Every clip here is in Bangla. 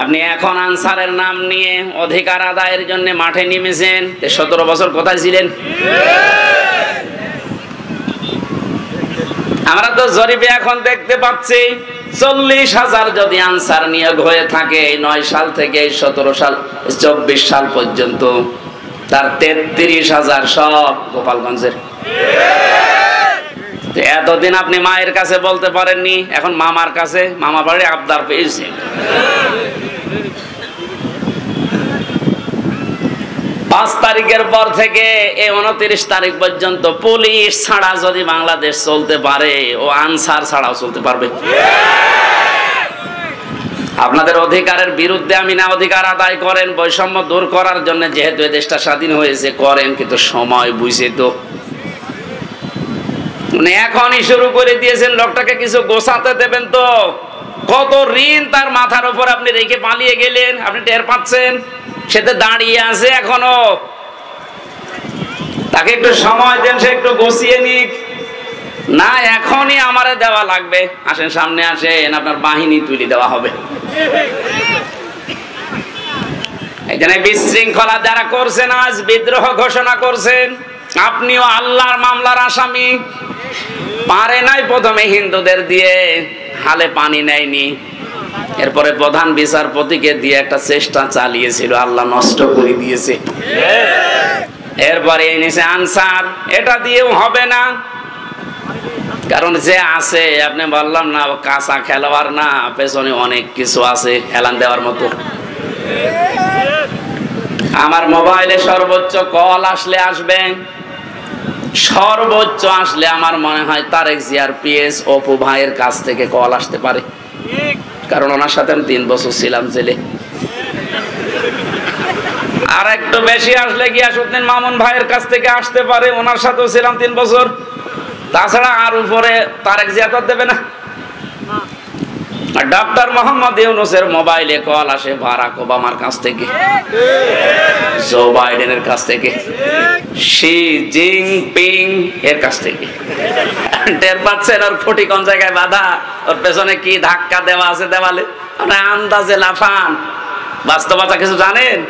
আপনি এখন আনসারের নাম নিয়ে অধিকার আদায়ের জন্য মাঠে নেমেছেন, 17 বছর কোথায় ছিলেন? আমরা তো জরিপে এখন দেখতে পাচ্ছি 40,000 যদি আনসার নিয়োগ হয়ে থাকে 9 সাল থেকে 17 সাল 24 সাল পর্যন্ত, তার 33,000 সব গোপালগঞ্জের। এতদিন আপনি মায়ের কাছে বলতে পারেননি, এখন মামার কাছে, মামা বাড়ি আবদার পেয়েছে। 5 তারিখের পর থেকে এই 29 তারিখ পর্যন্ত পুলিশ ছাড়া যদি বাংলাদেশ চলতে পারে, ও আনসার ছাড়াও চলতে পারবে। আপনাদের অধিকারের বিরুদ্ধে আমি না অধিকার আদায় করেন, বৈষম্য দূর করার জন্য, যেহেতু এই দেশটা স্বাধীন হয়েছে করেন, কিন্তু সময় বুঝে তো এখনই শুরু করে দিয়েছেন। লোকটাকে কিছু গোছাতে দেবেন তো, কত ঋণ তার মাথার উপর আপনি রেখে পালিয়ে গেলেন, আপনি টের পাচ্ছেন? সেটা দাঁড়িয়ে আছে এখনো, তাকে একটু সময় দেন, সে একটু গুছিয়ে নিক। না এখনই আমারে দেওয়া লাগবে, আসেন সামনে আসেন, আপনার বাহিনী তুলে দেওয়া হবে। এখানে বিশৃঙ্খলা যারা করছেন, আজ বিদ্রোহ ঘোষণা করছেন, আপনিও আল্লাহর মামলার আসামি। পারে নাই প্রথমে হিন্দুদের দিয়ে, হালে পানি নেয়নি, এরপরে প্রধান বিচারপতিকে দিয়ে একটা চেষ্টা চালিয়েছিল, আল্লাহ নষ্ট করে দিয়েছে। এরপরে এনেছে আনসার, এটা দিয়েও হবে না, কারণ যে আছে, আপনি বললাম না কাঁচা খেলোয়াড় না, পেছনে অনেক কিছু আছে হেলান দেওয়ার মতো। আমার মোবাইলে সর্বোচ্চ কল আসলে আসবে, সর্বোচ্চ আসলে আমার মনে হয় তারেক জিয়ার পিএস অপু ভাইয়ের কাছ থেকে কল আসতে পারে, কারণ ওনার সাথে আমি 3 বছর ছিলাম জেলে। আর একটু বেশি আসলে গিয়াসউদ্দিন মামুন ভাইয়ের কাছ থেকে আসতে পারে, ওনার সাথেও ছিলাম 3 বছর। তাছাড়া আর উপরে তারেক জিয়া তো দেবে না। ডক্টর মোহাম্মদ ইউনূসের মোবাইলে কল আসে বারাক ওবামার কাছ থেকে, জো বাইডেনের কাছ থেকে, শি জিনপিং এর কাছ থেকে। টের পাচ্ছেন ওর খুঁটি কোন জায়গায় বাঁধা, ওর পেছনে কি ধাক্কা দেওয়া আছে দেওয়ালে? আপনি আন্দাজে লাফান, বাস্তবতা কিছু জানেন?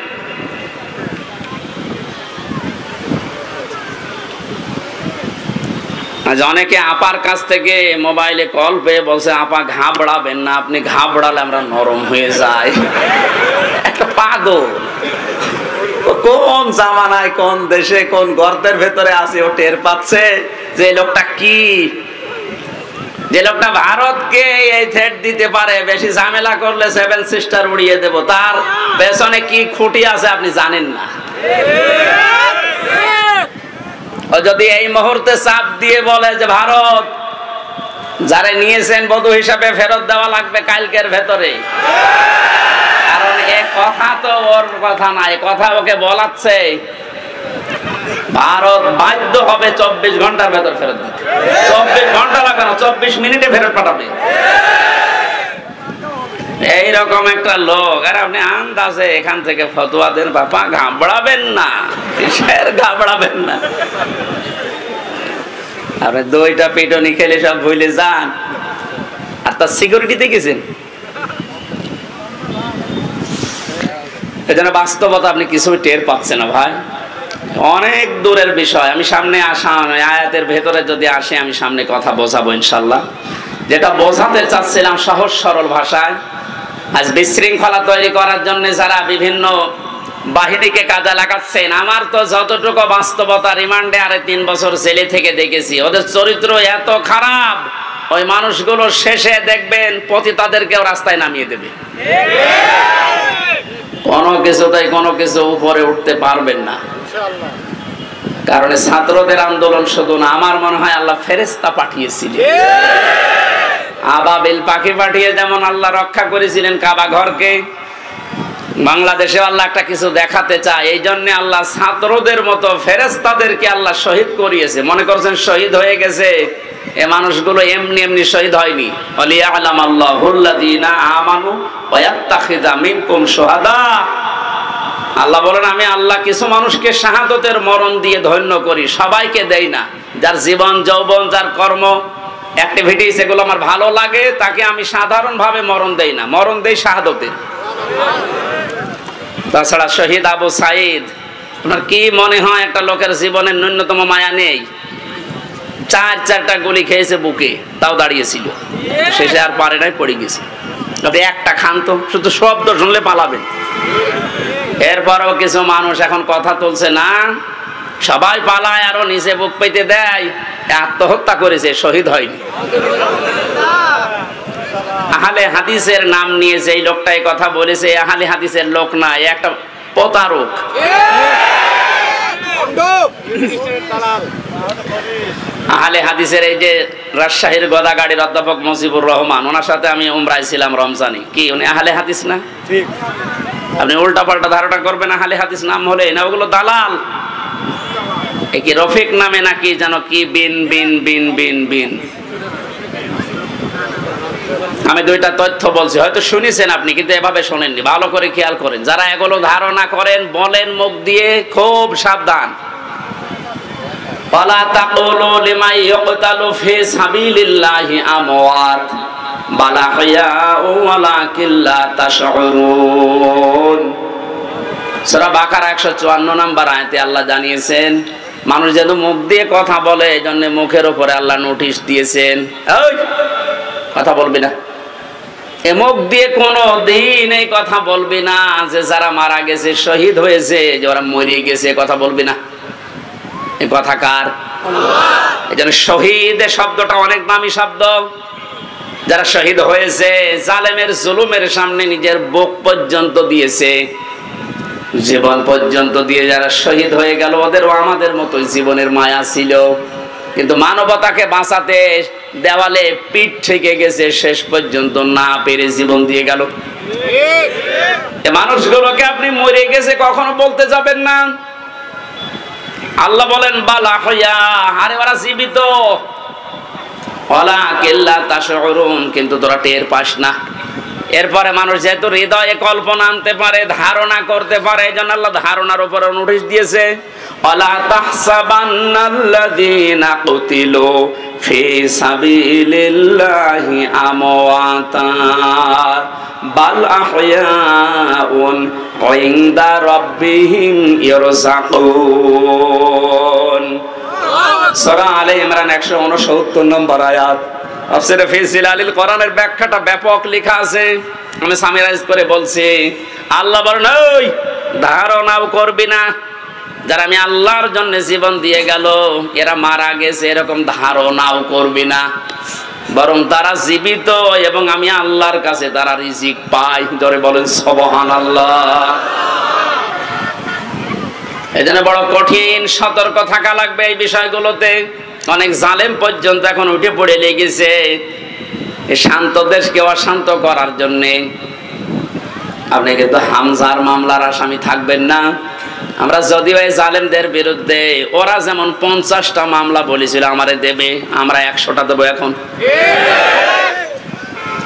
অনেকে আপার কাছ থেকে মোবাইলে কল পেয়ে বলছে, আপা ঘাবড়াবেন না, আপনি ঘাবড়ালে আমরা নরম হয়ে যাই। একটা পাগল, কোন জামানায় কোন দেশে কোন গর্তের ভেতরে আছে ও টের পাচ্ছে যে লোকটা কি, যে লোকটা ভারতকে এই থ্রেট দিতে পারে, বেশি ঝামেলা করলে 7 সিস্টার উড়িয়ে দেব, তার পেছনে কি খুঁটি আছে আপনি জানেন না। ও যদি এই মুহূর্তে চাপ দিয়ে বলে যে ভারত যারা নিয়েছেন বধূ হিসাবে ফেরত দেওয়া লাগবে কালকের ভেতরে, কারণ এ কথা তো ওর কথা না, এ কথা ওকে বলাচ্ছে, ভারত বাধ্য হবে 24 ঘন্টার ভেতর ফেরত দিতে। 24 ঘন্টা লাগবে না, 24 মিনিটে ফেরত পাঠাবে। এইরকম একটা লোক, আর আপনি আন্দাজে এখান থেকে ফতোয়া দেন, বাপা ঘাবড়াবেন না, কিসের ঘাবড়াবেন না? আপনি 2টা পিটনি খেলে সব ভুলে যান, আর তার সিকিউরিটিতে গেছেন। এজন্য বাস্তবতা আপনি কিছুই টের পাচ্ছেন না ভাই, অনেক দূরের বিষয়। আমি সামনে আসা আয়াতের ভেতরে যদি আসে, আমি সামনে কথা বোঝাবো ইনশাল্লাহ। যেটা বোঝাতে চাচ্ছিলাম সহজ সরল ভাষায়, আজ বিশৃঙ্খলা তৈরি করার জন্য যারা বিভিন্ন বাহিনীকে কাজে লাগাচ্ছেন, আমার তো যতটুকু বাস্তবতা, রিমান্ডে আরে 3 বছর জেলে থেকে দেখেছি, ওদের চরিত্র এত খারাপ, ওই মানুষগুলো শেষে দেখবেন পতিতাদেরকেও রাস্তায় নামিয়ে দেবে। কোনো কিছু উপরে উঠতে পারবেন না, কারণ ছাত্রদের আন্দোলন শুধু না, আমার মনে হয় আল্লাহ ফেরেশতা পাঠিয়েছিলেন, আবাবিল পাখি পাঠিয়ে যেমন আল্লাহ রক্ষা করেছিলেন কাবা ঘরকে, বাংলাদেশে আল্লাহ একটা কিছু দেখাতে চায়, এই জন্য আল্লাহ ছাত্রদের মতো ফেরেশতাদেরকে আল্লাহ শহীদ করিয়েছে। মনে করছেন শহীদ হয়ে গেছে, এ মানুষগুলো এমনি এমনি শহীদ হয়নি। ওয়ালিয়ালামাল্লাহুল্লাযীনা আমানু ওয়া ইয়াত্তাখিযা মিনকুম শুহাদা। আল্লাহ বলেন, আমি আল্লাহ কিছু মানুষকে শাহাদতের মরণ দিয়ে ধন্য করি, সবাইকে দেই না। যার জীবন যৌবন, যার কর্ম অ্যাক্টিভিটিস এগুলো আমার ভালো লাগে, তাকে আমি সাধারণভাবে মরণ দেই না, মরণ দেই শাহাদতের। তাছাড়া শহীদ আবু সাইদ, আপনার কি মনে হয় একটা লোকের জীবনের ন্যূনতম মায়া নেই? চারটা গুলি খেয়েছে বুকে, তাও দাঁড়িয়েছিল, শেষে আর পারে নাই, পড়ে গেছে। আপনি একটা খান তো, শুধু শব্দ শুনলে পালাবেন। এরপরও কিছু মানুষ এখন কথা তুলছে না, সবাই পালায়, আরো নিচে বুক পেতে দেয়, আত্মহত্যা করেছে, শহীদ হয়নি। আহলে হাদিসের নাম নিয়েছে এই লোকটা, এই কথা বলেছে। আহলে হাদিসের লোক না, একটা প্রতারক। আহলে হাদিসের এই যে রাজশাহীর গোদাগাড়ির অধ্যাপক মুজিবুর রহমান, ওনার সাথে আমি উমরায় ছিলাম রমজানে। কি উনি আহলে হাদিস না? ঠিক। আপনি উল্টা পাল্টা ধারণা করবেন আহলে হাদিস নাম হলে না, ওগুলো দালাল। এই কি রফিক নামে নাকি যেন কি বিন বিন বিন বিন বিন। আমি দুইটা তথ্য বলছি, হয়তো শুনেছেন আপনি, কিন্তু এভাবে শোনেননি। ভালো করে খেয়াল করেন, যারা এগুলো ধারণা করেন বলেন মুখ দিয়ে, খুব সাবধান। ওয়ালা তাকুলু লিমান ইয়ুকতালু ফি সাবিলিল্লাহি আমওয়াত বাল আহইয়াউ ওয়ালাকিন লা তাশউরুন। সূরা বাকারা 154 নম্বর আয়াতে আল্লাহ জানিয়েছেন, মানুষ যেন মুখ দিয়ে কথা বলে, এজন্য মুখের উপরে আল্লাহ নোটিশ দিয়েছেন, এই কথা বলবি না। এ মুখ দিয়ে কোনো দিন এই কথা বলবি না যে যারা মারা গেছে, শহীদ হয়েছে, যে ওরা মরে গেছে, কথা বলবি না। এই কথা কার? এই জন্য শহীদ শব্দটা অনেক দামি শব্দ। যারা শহীদ হয়েছে, জালেমের জুলুমের সামনে নিজের বুক পর্যন্ত দিয়েছে, জীবন পর্যন্ত দিয়ে যারা শহীদ হয়ে গেল, ওদেরও আমাদের মতো জীবনের মায়া ছিল, কিন্তু মানবতাকে বাঁচাতে দেওয়ালে পিঠ থেকে গেছে, শেষ পর্যন্ত না পেরে জীবন দিয়ে গেল। এই মানুষগুলোকে আপনি মরে গেছে কখনো বলতে যাবেন না। আল্লাহ বলেন বালা হইয়া, আরে ওরা জীবিত, ওয়ালাকিন লা তাশউরুন, কিন্তু তোরা টের পাস না। এরপরে মানুষ যেহেতু হৃদয়ে কল্পনা আনতে পারে, ধারণা করতে পারে, এই জন্য আল্লাহ ধারণার উপরে নোটিশ দিয়েছে, ওয়ালা তাহসাবান্নাল্লাযীনা কুতিলু ফি সাবিলিল্লাহি আমওয়াতা বাল আহইয়াউন ইনদা রাব্বিহিম ইয়ারযাকুন। সূরা আলে ইমরান 169 নম্বর আয়াত। তাফসীরে ফি জিলালিল কোরআনের ব্যাখ্যাটা ব্যাপক লেখা আছে, আমি সামারাইজ করে বলছি। আল্লাহ বলেন, ওই ধারণাও করবি না, যারা আমি আল্লাহর জন্য জীবন দিয়ে গেল, এরা মারা গেছে, এরকম ধারণাও করবি না, বরং তারা জীবিত এবং আমি আল্লাহর কাছে তারা রিজিক পায়। ধরে বলেন সুবহানাল্লাহ। এজন্য বড় কঠিন সতর্ক থাকা লাগবে এই বিষয়গুলোতে। অনেক জালেম পর্যন্ত এখন উঠে পড়ে লেগেছে এই শান্ত দেশকে অশান্ত করার জন্যে। আপনি কিন্তু হামজার মামলার আসামি থাকবেন না। আমরা যদিও এই জালেমদের বিরুদ্ধে, ওরা যেমন 50টা মামলা বলেছিল আমারে দেবে, আমরা 100টা দেবো এখন।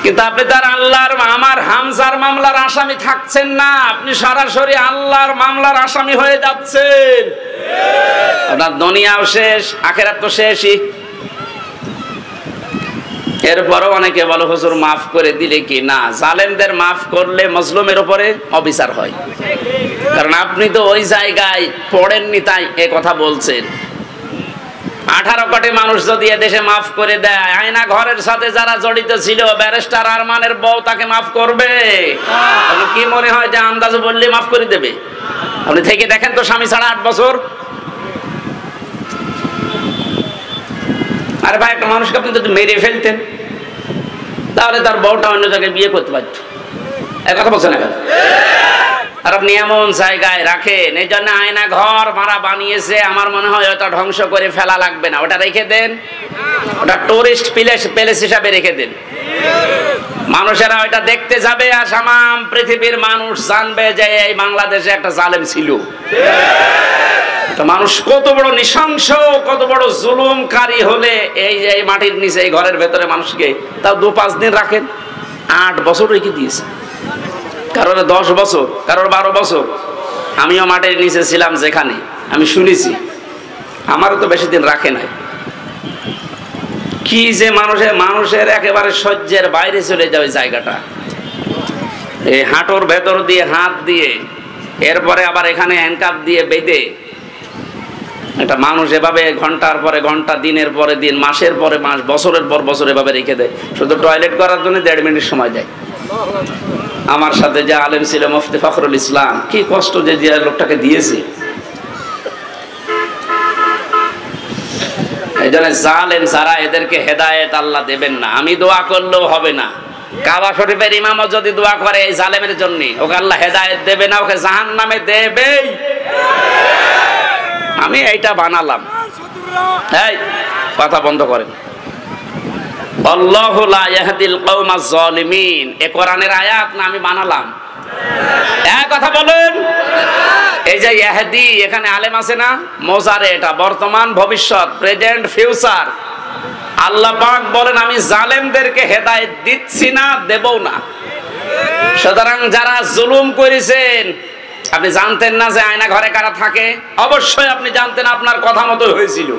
কিন্তু আপনি তার আল্লাহর, আমার হামজার মামলার আসামি থাকছেন না, আপনি সরাসরি আল্লাহর মামলার আসামি হয়ে যাচ্ছেন। আপনার দুনিয়াও শেষ, আখিরাত তো শেষই। এরপরও অনেকে বলে হুজুর মাফ করে দিলে কি না, জালেমদের মাফ করলে মজলুমের উপরে অবিচার হয়। কারণ আপনি তো ওই জায়গায় পড়েননি, তাই এ কথা বলছেন। 18 কোটি মানুষ যদি এদেশে মাফ করে দেয়, আয়না ঘরের সাথে যারা জড়িত ছিল, ব্যারিস্টার আরমানের বউ, তাকে মাফ করবে? কি মনে হয় যে আন্দাজে বললে মাফ করে দেবে? আপনি থেকে দেখেন তো, স্বামী ছাড়া 8 বছর। আরে ভাই, একটা মানুষকে আপনি যদি মেরে ফেলতেন, তাহলে তার বউটা অন্য জায়গায় বিয়ে করতে পারত। এই কথা বলছেন না? আর আপনি এমন জায়গায় রাখেন, এই জন্য আয়না ঘর মারা বানিয়েছে। আমার মনে হয় ওটা ধ্বংস করে ফেলা লাগবে না, ওটা রেখে দেন, ওটা টুরিস্ট প্লেস হিসাবে রেখে দেন। মানুষেরা ওইটা দেখতে যাবে, আর সামাম পৃথিবীর মানুষ জানবে যে এই বাংলাদেশে একটা জালেম ছিল। মানুষ কত বড় নৃশংস, কত বড় জুলুমকারী হলে এই মাটির নিচে, এই ঘরের ভেতরে মানুষকে তাও 2-5 দিন রাখেন। 8 বছর রেখে দিয়েছে, কারোর 10 বছর, কারোর 12 বছর। আমিও মাটির নিচে ছিলাম যেখানে, আমি শুনেছি, আমারও তো বেশি দিন রাখে নাই। কি যে মানুষের একেবারে সহ্যের বাইরে চলে যায় জায়গাটা। এই হাঁটুর ভেতর দিয়ে হাত দিয়ে, এরপরে আবার এখানে হ্যান্ডকাপ দিয়ে বেঁধে একটা মানুষ এভাবে ঘন্টার পরে ঘন্টা, দিনের পরে দিন, মাসের পরে মাস, বছরের পর বছর এভাবে রেখে দেয়। শুধু টয়লেট করার জন্য 1.5 মিনিট সময় দেয়। আমার সাথে যে আলেম ছিল মুফতি ফখরুল ইসলাম, কি কষ্ট যে লোকটাকে দিয়েছে। এই জন্য জালেম যারা, এদেরকে হেদায়েত আল্লাহ দেবেন না। আমি দোয়া করলেও হবে না। কাবা শরীফের ইমামও যদি দোয়া করে এই জালেমের জন্য, ওকে আল্লাহ হেদায়েত দেবে না, ওকে জাহান্নামে দেবেই। আমি এইটা বানালাম। এই কথা বন্ধ করেন। আল্লাহু লা ইয়াহদিল কওমাজ জালিমিন, এ কোরআনের আয়াত না আমি বানালাম? এক কথা বলেন। এই যে ইয়াহদি, এখানে আলেম আছে না? মোজারে, এটা বর্তমান, ভবিষ্যৎ, প্রেজেন্ট, ফিউচার। আল্লাহ পাক বলেন আমি জালেমদেরকে হেদায়েত দিচ্ছি না, দেবও না। সুতরাং যারা জুলুম করেছেন, আপনি জানতেন না যে আয়না ঘরে কারা থাকে? অবশ্যই আপনি জানতেন, আপনার কথা মতো হয়েছিল।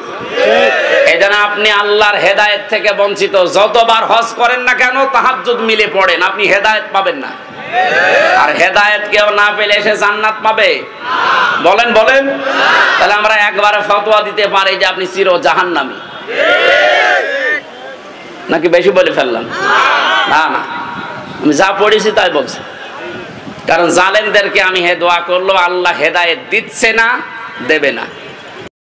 এই জন্য আপনি আল্লাহর হেদায়েত থেকে বঞ্চিত। যতবার হজ করেন না কেন, তাহাজ্জুদ মিলে পড়েন, আপনি হেদায়েত পাবেন না। আর হেদায়েত কেউ না পেলে সে জান্নাত পাবে? বলেন বলেন। তাহলে আমরা একবারে ফতোয়া দিতে পারি যে আপনি চির জাহান্নামী, নাকি বেশি বলে ফেললাম? না না, আমি যা পড়েছি তাই বলছি। কারণ জালেমদেরকে আমি দোয়া করলো, আল্লাহ হেদায়েত দিচ্ছে না, দেবে না।